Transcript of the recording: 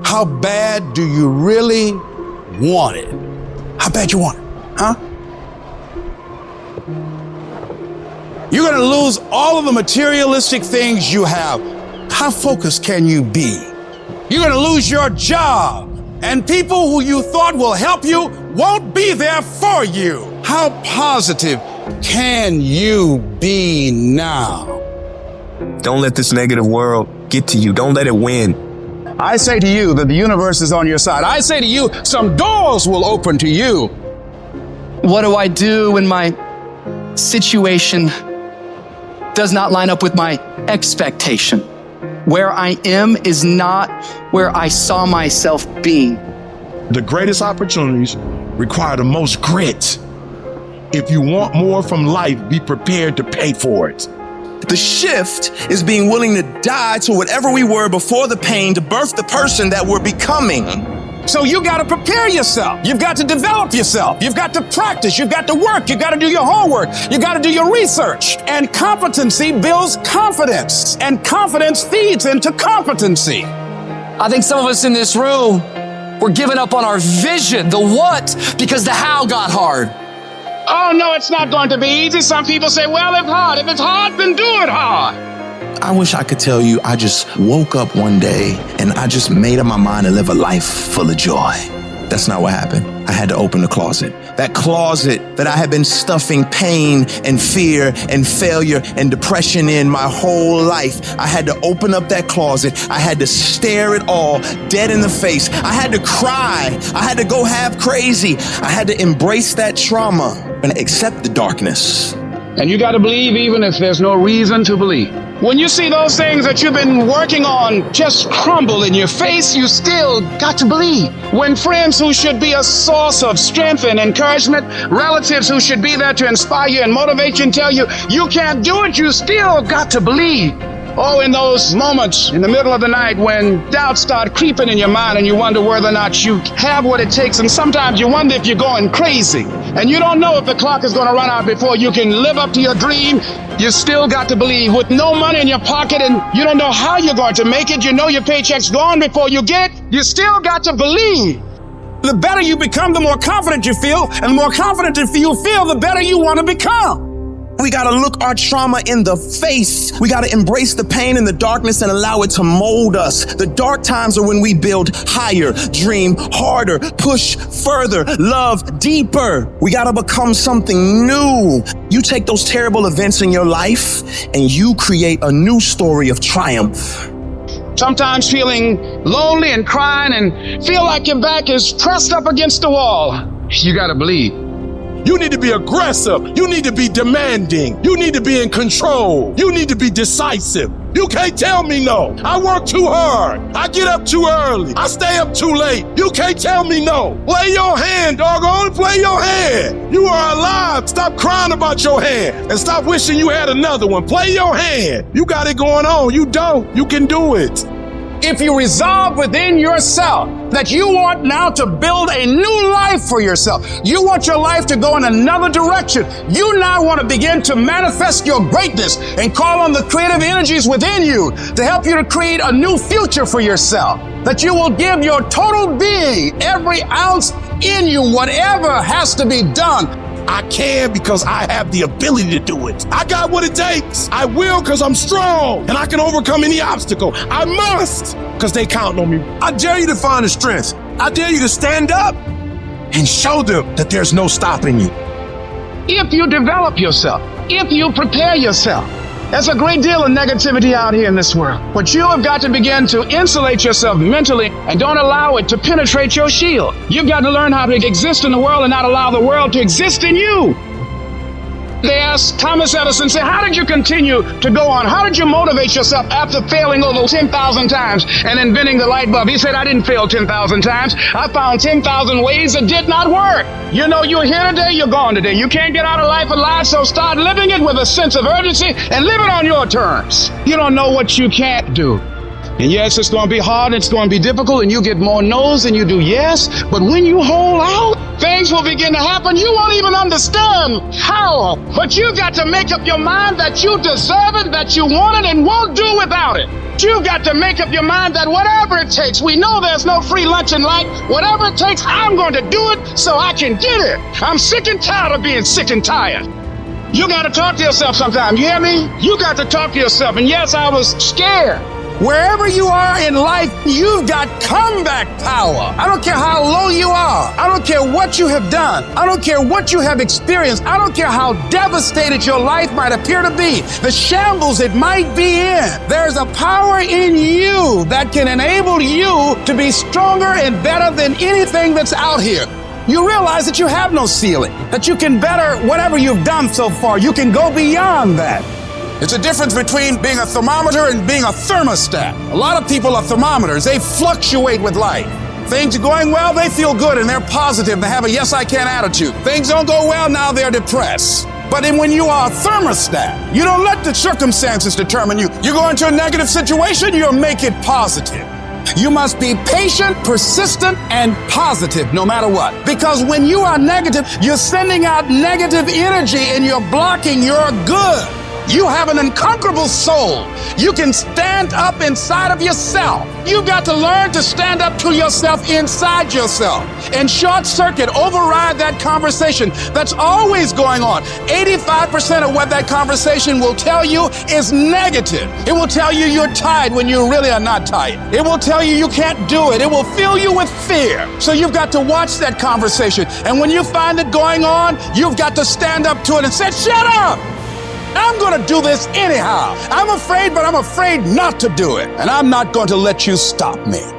How bad do you really want it? How bad you want it, huh? You're gonna lose all of the materialistic things you have. How focused can you be? You're gonna lose your job, and people who you thought will help you won't be there for you. How positive can you be now? Don't let this negative world get to you. Don't let it win. I say to you that the universe is on your side. I say to you, some doors will open to you. What do I do when my situation does not line up with my expectation? Where I am is not where I saw myself being. The greatest opportunities require the most grit. If you want more from life, be prepared to pay for it. The shift is being willing to die to whatever we were before the pain to birth the person that we're becoming. So you got to prepare yourself. You've got to develop yourself. You've got to practice. You've got to work. You've got to do your homework. You've got to do your research. And competency builds confidence. And confidence feeds into competency. I think some of us in this room, we're giving up on our vision, the what, because the how got hard. Oh, no, it's not going to be easy. Some people say, well, it's hard. If it's hard, then do it hard. I wish I could tell you I just woke up one day and I just made up my mind to live a life full of joy. That's not what happened. I had to open the closet. That closet that I had been stuffing pain and fear and failure and depression in my whole life. I had to open up that closet. I had to stare it all dead in the face. I had to cry. I had to go half crazy. I had to embrace that trauma and accept the darkness. And you got to believe even if there's no reason to believe. When you see those things that you've been working on just crumble in your face, you still got to believe. When friends who should be a source of strength and encouragement, relatives who should be there to inspire you and motivate you and tell you you can't do it, you still got to believe. Oh, in those moments in the middle of the night when doubts start creeping in your mind and you wonder whether or not you have what it takes, and sometimes you wonder if you're going crazy and you don't know if the clock is going to run out before you can live up to your dream, you still got to believe. With no money in your pocket and you don't know how you're going to make it, you know your paycheck's gone before you get it, you still got to believe. The better you become, the more confident you feel, and the more confident you feel, the better you want to become. We got to look our trauma in the face. We got to embrace the pain and the darkness and allow it to mold us. The dark times are when we build higher, dream harder, push further, love deeper. We got to become something new. You take those terrible events in your life and you create a new story of triumph. Sometimes feeling lonely and crying and feel like your back is pressed up against the wall. You got to believe. You need to be aggressive. You need to be demanding. You need to be in control. You need to be decisive. You can't tell me no. I work too hard. I get up too early. I stay up too late. You can't tell me no. Play your hand, doggone. Play your hand. You are alive. Stop crying about your hand and stop wishing you had another one. Play your hand. You got it going on. You don't. You can do it. If you resolve within yourself that you want now to build a new life for yourself, you want your life to go in another direction, you now want to begin to manifest your greatness and call on the creative energies within you to help you to create a new future for yourself, that you will give your total being, every ounce in you, whatever has to be done. I can because I have the ability to do it. I got what it takes. I will because I'm strong and I can overcome any obstacle. I must because they count on me. I dare you to find the strength. I dare you to stand up and show them that there's no stopping you. If you develop yourself, if you prepare yourself, there's a great deal of negativity out here in this world. But you have got to begin to insulate yourself mentally and don't allow it to penetrate your shield. You've got to learn how to exist in the world and not allow the world to exist in you. They asked Thomas Edison, say, how did you continue to go on? How did you motivate yourself after failing over 10,000 times and inventing the light bulb? He said, I didn't fail 10,000 times. I found 10,000 ways that did not work. You know, you're here today, you're gone today. You can't get out of life alive, so start living it with a sense of urgency and live it on your terms. You don't know what you can't do. And yes, it's going to be hard, it's going to be difficult, and you get more no's than you do yes. But when you hold out, things will begin to happen. You won't even understand how. But you got to make up your mind that you deserve it, that you want it, and won't do without it. You've got to make up your mind that whatever it takes, we know there's no free lunch in life. Whatever it takes, I'm going to do it so I can get it. I'm sick and tired of being sick and tired. You got to talk to yourself sometimes. You hear me? You got to talk to yourself. And yes, I was scared. Wherever you are in life, you've got comeback power. I don't care how low you are. I don't care what you have done. I don't care what you have experienced. I don't care how devastated your life might appear to be, the shambles it might be in. There's a power in you that can enable you to be stronger and better than anything that's out here. You realize that you have no ceiling, that you can better whatever you've done so far. You can go beyond that. It's a difference between being a thermometer and being a thermostat. A lot of people are thermometers. They fluctuate with life. Things are going well, they feel good and they're positive. They have a yes, I can attitude. Things don't go well, now they're depressed. But then when you are a thermostat, you don't let the circumstances determine you. You go into a negative situation, you'll make it positive. You must be patient, persistent, and positive no matter what. Because when you are negative, you're sending out negative energy and you're blocking your good. You have an unconquerable soul. You can stand up inside of yourself. You've got to learn to stand up to yourself inside yourself and short circuit, override that conversation that's always going on. 85% of what that conversation will tell you is negative. It will tell you you're tired when you really are not tired. It will tell you you can't do it. It will fill you with fear. So you've got to watch that conversation. And when you find it going on, you've got to stand up to it and say, shut up! I'm going to do this anyhow. I'm afraid, but I'm afraid not to do it. And I'm not going to let you stop me.